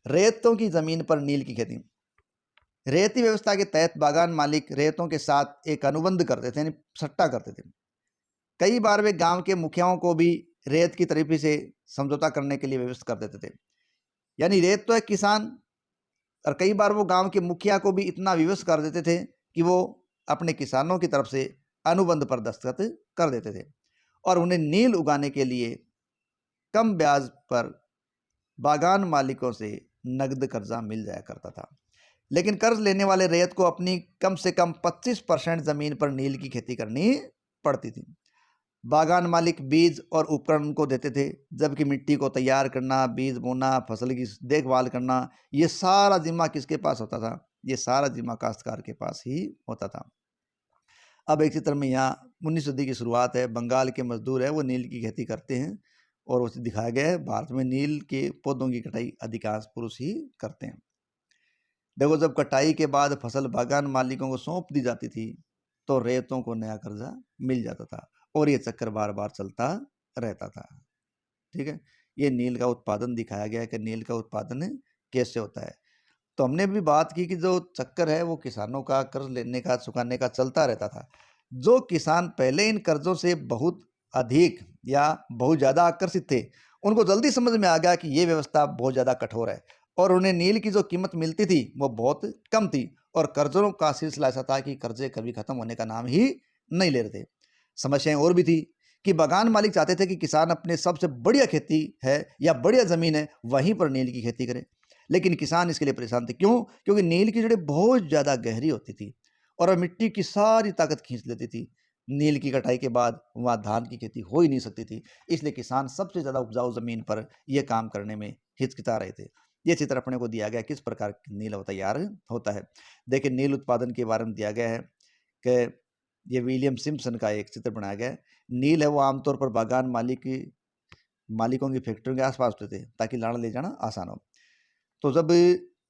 [SPEAKER 1] रेतों की जमीन पर नील की खेती। रेती व्यवस्था के तहत बागान मालिक रेतों के साथ एक अनुबंध करते थे, यानी सट्टा करते थे। कई बार वे गांव के मुखियाओं को भी रेत की तरीफी से समझौता करने के लिए व्यवस्था कर देते थे। यानी रेत तो है किसान, और कई बार वो गांव के मुखिया को भी इतना विवश कर देते थे कि वो अपने किसानों की तरफ से अनुबंध पर दस्तखत कर देते थे और उन्हें नील उगाने के लिए कम ब्याज पर बागान मालिकों से नगद कर्जा मिल जाया करता था। लेकिन कर्ज लेने वाले रैयत को अपनी कम से कम 25% जमीन पर नील की खेती करनी पड़ती थी। बागान मालिक बीज और उपकरण उनको देते थे, जबकि मिट्टी को तैयार करना, बीज बोना, फसल की देखभाल करना, ये सारा जिम्मा किसके पास होता था? ये सारा जिम्मा काश्तकार के पास ही होता था। अब एक चित्र में यहाँ 19वीं सदी की शुरुआत है। बंगाल के मजदूर है वो नील की खेती करते हैं और उसे दिखाया गया है भारत में नील के पौधों की कटाई अधिकांश पुरुष ही करते हैं। देखो, जब कटाई के बाद फसल बागान मालिकों को सौंप दी जाती थी तो रेतों को नया कर्जा मिल जाता था और ये चक्कर बार बार चलता रहता था। ठीक है, ये नील का उत्पादन दिखाया गया है कि नील का उत्पादन कैसे होता है। तो हमने भी बात की कि जो चक्कर है वो किसानों का कर्ज लेने का, चुकाने का चलता रहता था। जो किसान पहले इन कर्जों से बहुत अधिक या बहुत ज़्यादा आकर्षित थे, उनको जल्दी समझ में आ गया कि ये व्यवस्था बहुत ज़्यादा कठोर है और उन्हें नील की जो कीमत मिलती थी वो बहुत कम थी और कर्जों का सिलसिला ऐसा था कि कर्जे कभी खत्म होने का नाम ही नहीं ले रहे थे। समस्याएं और भी थी कि बागान मालिक चाहते थे कि किसान अपने सबसे बढ़िया खेती है या बढ़िया ज़मीन है वहीं पर नील की खेती करे, लेकिन किसान इसके लिए परेशान थे। क्यों? क्योंकि नील की जड़ें बहुत ज़्यादा गहरी होती थी और वह मिट्टी की सारी ताकत खींच लेती थी। नील की कटाई के बाद वहाँ धान की खेती हो ही नहीं सकती थी, इसलिए किसान सबसे ज़्यादा उपजाऊ ज़मीन पर यह काम करने में हिचकिचा रहे थे। ये चित्र अपने को दिया गया किस प्रकार नील तैयार होता है। देखिए, नील उत्पादन के बारे में दिया गया है कि ये विलियम सिम्पसन का एक चित्र बनाया गया है। नील है वो आमतौर पर बागान मालिकों की फैक्ट्रियों के आसपास होते थे ताकि लाना ले जाना आसान हो। तो जब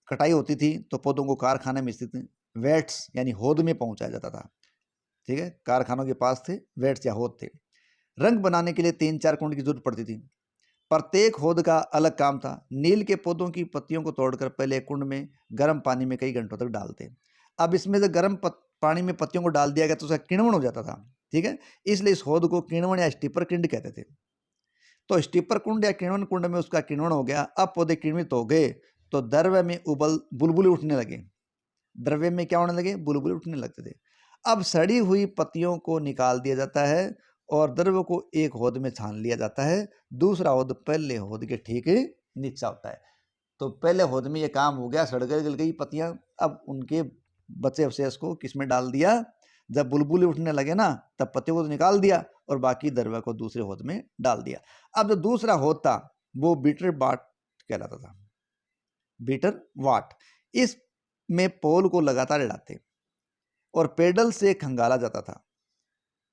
[SPEAKER 1] कटाई होती थी तो पौधों को कारखाने में स्थित वेट्स यानी होद में पहुंचाया जाता था। ठीक है, कारखानों के पास थे वेट्स या होद थे। रंग बनाने के लिए 3-4 कुंड की जरूरत पड़ती थी। प्रत्येक होद का अलग काम था। नील के पौधों की पत्तियों को तोड़कर पहले एक कुंड में गर्म पानी में कई घंटों तक डालते। अब इसमें से गर्म पानी में पत्तियों को डाल दिया गया तो उसका किण्वन हो जाता था। ठीक है, इसलिए इस होद को किण्वन या स्टीपर किंड कहते थे। तो स्टीपर कुंड या किण्वन कुंड में उसका किण्वन हो गया। अब पौधे किण्वित हो गए तो द्रव्य में बुलबुले उठने लगे। द्रव्य में क्या होने लगे? बुलबुले उठने लगते थे। अब सड़ी हुई पत्तियों को निकाल दिया जाता है और द्रव्य को एक होद में छान लिया जाता है। दूसरा होद पहले होद के ठीक नीचे होता है। तो पहले होद में ये काम हो गया, सड़ गल गई पत्तियां। अब उनके बचे अवशेष को किस में डाल दिया? जब बुलबुले उठने लगे ना तब पत्तियों को तो निकाल दिया और बाकी द्रव्य को दूसरे होद में डाल दिया। अब जो दूसरा होद था वो बीटर वाट कहलाता था। बीटर वाट, इस में पोल को लगातार हिलाते और पेडल से खंगाला जाता था।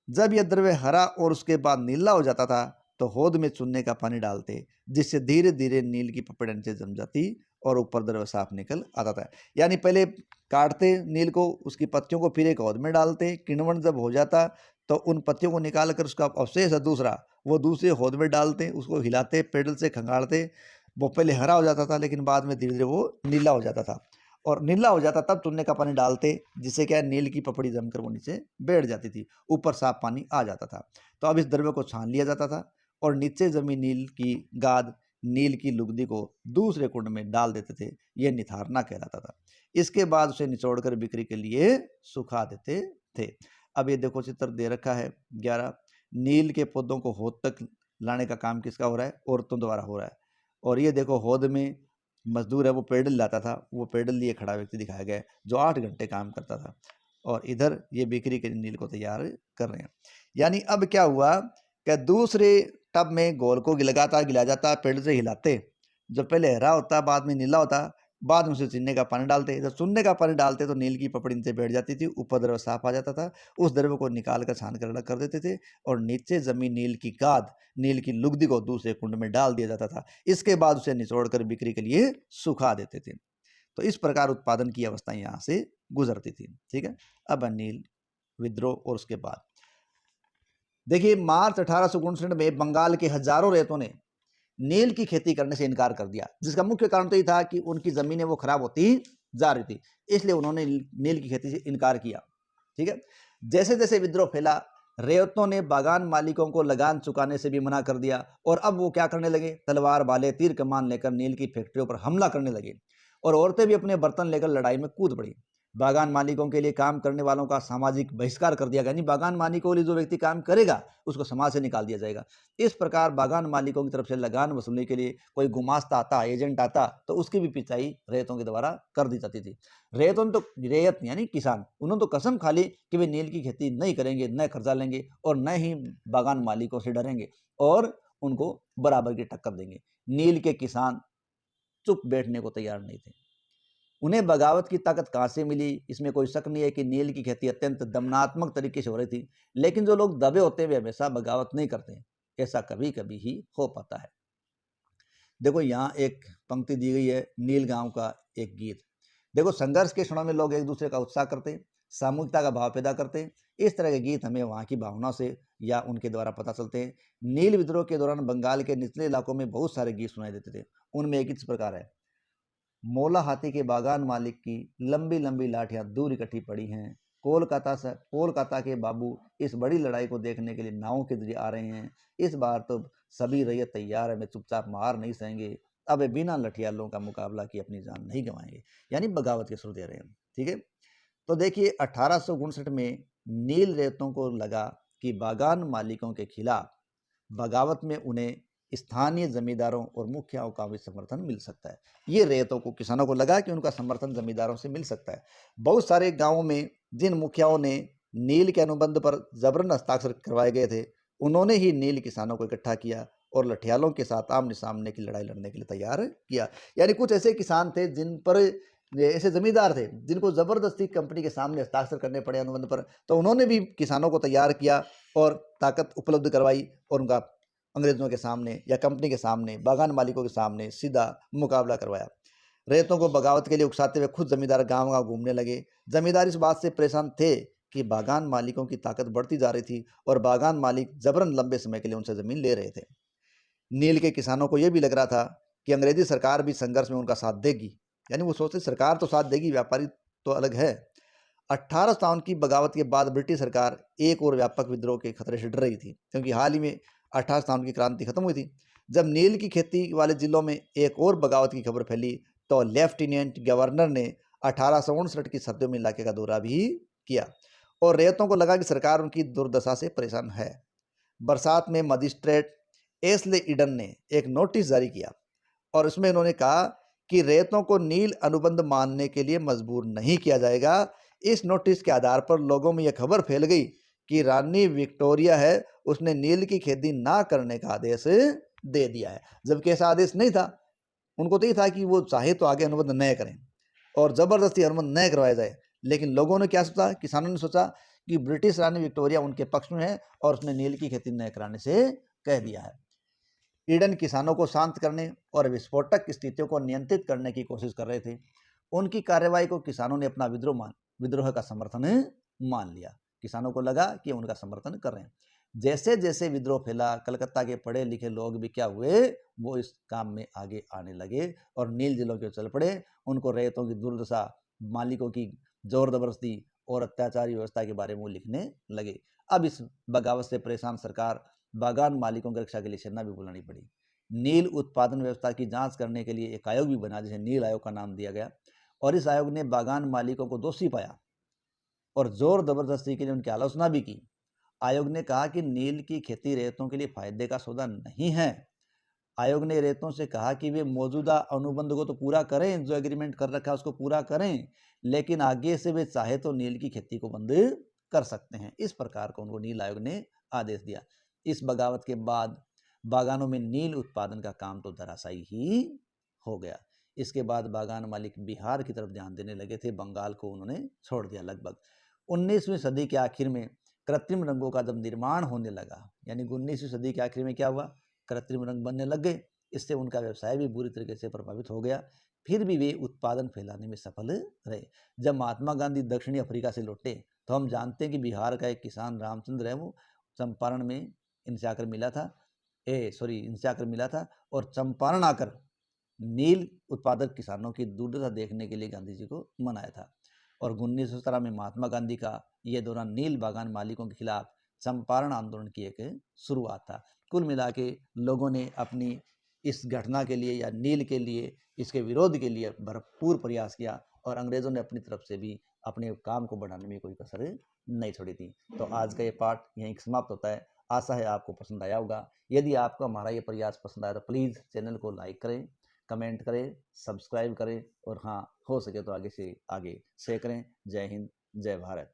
[SPEAKER 1] जब यह द्रव्य हरा और उसके बाद नीला हो जाता था तो होद में चूने का पानी डालते, जिससे धीरे धीरे नील की पपड़ी नीचे जम जाती और ऊपर द्रव्य साफ निकल आता था। यानी पहले काटते नील को, उसकी पत्तियों को फिर एक होद में डालते। किण्वन जब हो जाता तो उन पत्तियों को निकाल कर उसका अवशेष है दूसरा वो दूसरे होद में डालते, उसको हिलाते, पेडल से खंगालते। वो पहले हरा हो जाता था लेकिन बाद में धीरे धीरे वो नीला हो जाता था और नीला हो जाता तब चूने का पानी डालते, जिससे क्या नील की पपड़ी जमकर वो नीचे बैठ जाती थी, ऊपर साफ पानी आ जाता था। तो अब इस द्रव्य को छान लिया जाता था और नीचे जमी नील की गाद नील की लुगदी को दूसरे कुंड में डाल देते थे। यह निथारना कहलाता था। इसके बाद उसे निचोड़कर बिक्री के लिए सुखा देते थे। अब ये देखो चित्र दे रखा है 11। नील के पौधों को होद तक लाने का काम किसका हो रहा है? औरतों द्वारा हो रहा है। और ये देखो होद में मजदूर है वो पेडल लाता था, वो पेडल लिए खड़ा व्यक्ति दिखाया गया है जो 8 घंटे काम करता था। और इधर ये बिक्री के नील को तैयार कर रहे हैं। यानी अब क्या हुआ कि दूसरे टब में घोल को लगातार गिलाया जाता, पेडल से हिलाते, जो पहले हरा होता बाद में नीला होता, बाद में उसे चूने का पानी डालते। जब चूने का पानी डालते तो नील की पपड़ी नीचे बैठ जाती थी, ऊपर द्रव साफ आ जाता था। उस द्रव को निकाल कर छान कर अलग कर देते थे और नीचे जमी नील की गाद, नील की लुगदी को दूसरे कुंड में डाल दिया जाता था। इसके बाद उसे निचोड़कर बिक्री के लिए सुखा देते थे। तो इस प्रकार उत्पादन की अवस्था यहाँ से गुजरती थी। ठीक है, अब नील विद्रोह और उसके बाद देखिए मार्च 1859 में बंगाल के हजारों रेतों ने नील की खेती करने से इनकार कर दिया, जिसका मुख्य कारण तो ये था कि उनकी जमीनें वो खराब होती जा रही थी, इसलिए उन्होंने नील की खेती से इनकार किया। ठीक है, जैसे जैसे विद्रोह फैला, रेतों ने बागान मालिकों को लगान चुकाने से भी मना कर दिया और अब वो क्या करने लगे? तलवार भाले तीर कमान लेकर नील की फैक्ट्रियों पर हमला करने लगे और औरतें भी अपने बर्तन लेकर लड़ाई में कूद पड़ी। बागान मालिकों के लिए काम करने वालों का सामाजिक बहिष्कार कर दिया गया, यानी बागान मालिकों के लिए जो व्यक्ति काम करेगा उसको समाज से निकाल दिया जाएगा। इस प्रकार बागान मालिकों की तरफ से लगान वसूलने के लिए कोई गुमास्ता आता, एजेंट आता, तो उसकी भी पिटाई रेतों के द्वारा कर दी जाती थी। रेतों ने तो रेयत यानी किसान, उन्होंने तो कसम खा ली कि वे नील की खेती नहीं करेंगे, न कर्जा लेंगे और न ही बागान मालिकों से डरेंगे और उनको बराबर की टक्कर देंगे। नील के किसान चुप बैठने को तैयार नहीं थे। उन्हें बगावत की ताकत कहाँ से मिली? इसमें कोई शक नहीं है कि नील की खेती अत्यंत दमनात्मक तरीके से हो रही थी, लेकिन जो लोग दबे होते हैं वे हमेशा बगावत नहीं करते। ऐसा कभी कभी ही हो पाता है। देखो यहाँ एक पंक्ति दी गई है नील गांव का एक गीत। देखो संघर्ष के क्षणों में लोग एक दूसरे का उत्साह करते, सामूहिकता का भाव पैदा करते। इस तरह के गीत हमें वहाँ की भावना से या उनके द्वारा पता चलते हैं। नील विद्रोह के दौरान बंगाल के निचले इलाकों में बहुत सारे गीत सुनाई देते थे। उनमें एक इस प्रकार है: मौला हाथी के बागान मालिक की लंबी लंबी लाठियां दूर इकट्ठी पड़ी हैं। कोलकाता के बाबू इस बड़ी लड़ाई को देखने के लिए नावों के जरिए आ रहे हैं। इस बार तो सभी रैयत तैयार है, मैं चुपचाप मार नहीं सहेंगे। अब वे बिना लठियालों का मुकाबला किए अपनी जान नहीं गंवाएंगे। यानी बगावत के सुर दे रहे हैं। ठीक है, तो देखिए 1859 में नील रेतों को लगा कि बागान मालिकों के खिलाफ बगावत में उन्हें स्थानीय जमींदारों और मुखियाओं का भी समर्थन मिल सकता है। ये रेतों को किसानों को लगा कि उनका समर्थन जमींदारों से मिल सकता है। बहुत सारे गांवों में जिन मुखियाओं ने नील के अनुबंध पर जबरन हस्ताक्षर करवाए गए थे, उन्होंने ही नील किसानों को इकट्ठा किया और लठियालों के साथ आमने सामने की लड़ाई लड़ने के लिए तैयार किया। यानी कुछ ऐसे किसान थे जिन पर ऐसे जमींदार थे जिनको जबरदस्ती कंपनी के सामने हस्ताक्षर करने पड़े अनुबंध पर, तो उन्होंने भी किसानों को तैयार किया और ताकत उपलब्ध करवाई और उनका अंग्रेजों के सामने या कंपनी के सामने, बागान मालिकों के सामने सीधा मुकाबला करवाया। रेतों को बगावत के लिए उकसाते हुए खुद जमींदार गांव गांव घूमने लगे। जमींदार इस बात से परेशान थे कि बागान मालिकों की ताकत बढ़ती जा रही थी और बागान मालिक जबरन लंबे समय के लिए उनसे जमीन ले रहे थे। नील के किसानों को यह भी लग रहा था कि अंग्रेजी सरकार भी संघर्ष में उनका साथ देगी। यानी वो सोचते सरकार तो साथ देगी, व्यापारी तो अलग है। 1857 की बगावत के बाद ब्रिटिश सरकार एक और व्यापक विद्रोह के खतरे से डर रही थी, क्योंकि हाल ही में 1857 की क्रांति खत्म हुई थी। जब नील की खेती वाले जिलों में एक और बगावत की खबर फैली तो लेफ्टिनेंट गवर्नर ने 1859 की सर्दियों में इलाके का दौरा भी किया और रेतों को लगा कि सरकार उनकी दुर्दशा से परेशान है। बरसात में मजिस्ट्रेट एस्ले ईडन ने एक नोटिस जारी किया और उसमें उन्होंने कहा कि रेतों को नील अनुबंध मानने के लिए मजबूर नहीं किया जाएगा। इस नोटिस के आधार पर लोगों में यह खबर फैल गई कि रानी विक्टोरिया है, उसने नील की खेती ना करने का आदेश दे दिया है, जबकि ऐसा आदेश नहीं था। उनको तो ये था कि वो चाहे तो आगे अनुबंध न करें और ज़बरदस्ती अनुबंध न करवाया जाए। लेकिन लोगों ने क्या सोचा, किसानों ने सोचा कि ब्रिटिश रानी विक्टोरिया उनके पक्ष में है और उसने नील की खेती न कराने से कह दिया है। ईडन किसानों को शांत करने और विस्फोटक स्थितियों को नियंत्रित करने की कोशिश कर रहे थे। उनकी कार्रवाई को किसानों ने अपना विद्रोह का समर्थन मान लिया। किसानों को लगा कि उनका समर्थन कर रहे हैं। जैसे जैसे विद्रोह फैला, कलकत्ता के पढ़े लिखे लोग भी क्या हुए, वो इस काम में आगे आने लगे और नील जिलों के चल पड़े। उनको रैयतों की दुर्दशा, मालिकों की जोर जबरदस्ती और अत्याचारी व्यवस्था के बारे में वो लिखने लगे। अब इस बगावत से परेशान सरकार बागान मालिकों की रक्षा के लिए सेना भी बुलानी पड़ी। नील उत्पादन व्यवस्था की जांच करने के लिए एक आयोग भी बना, जिसे नील आयोग का नाम दिया गया। और इस आयोग ने बागान मालिकों को दोषी पाया और जोर जबरदस्ती के लिए उनकी आलोचना भी की। आयोग ने कहा कि नील की खेती रेतों के लिए फायदे का सौदा नहीं है। आयोग ने रेतों से कहा कि वे मौजूदा अनुबंध को तो पूरा करें, जो एग्रीमेंट कर रखा है उसको पूरा करें, लेकिन आगे से वे चाहे तो नील की खेती को बंद कर सकते हैं। इस प्रकार को उनको नील आयोग ने आदेश दिया। इस बगावत के बाद बागानों में नील उत्पादन का काम तो धराशायी ही हो गया। इसके बाद बागान मालिक बिहार की तरफ ध्यान देने लगे थे, बंगाल को उन्होंने छोड़ दिया। लगभग 19वीं सदी के आखिर में कृत्रिम रंगों का जब निर्माण होने लगा, यानी 19वीं सदी के आखिर में क्या हुआ, कृत्रिम रंग बनने लग गए। इससे उनका व्यवसाय भी बुरी तरीके से प्रभावित हो गया। फिर भी वे उत्पादन फैलाने में सफल रहे। जब महात्मा गांधी दक्षिणी अफ्रीका से लौटे तो हम जानते हैं कि बिहार का एक किसान रामचंद्र है, वो चंपारण में इनसे आकर मिला था, और चंपारण आकर नील उत्पादक किसानों की दुर्दशा देखने के लिए गांधी जी को मनाया था। और 1917 में महात्मा गांधी का ये दौरान नील बागान मालिकों के खिलाफ चंपारण आंदोलन की एक शुरुआत था। कुल मिला के लोगों ने अपनी इस घटना के लिए या नील के लिए, इसके विरोध के लिए भरपूर प्रयास किया, और अंग्रेज़ों ने अपनी तरफ से भी अपने काम को बढ़ाने में कोई कसर नहीं छोड़ी थी। तो आज का ये पाठ यहीं समाप्त होता है। आशा है आपको पसंद आया होगा। यदि आपको हमारा ये प्रयास पसंद आया तो प्लीज़ चैनल को लाइक करें, कमेंट करें, सब्सक्राइब करें, और हाँ, हो सके तो आगे से आगे शेयर करें। जय हिंद, जय भारत।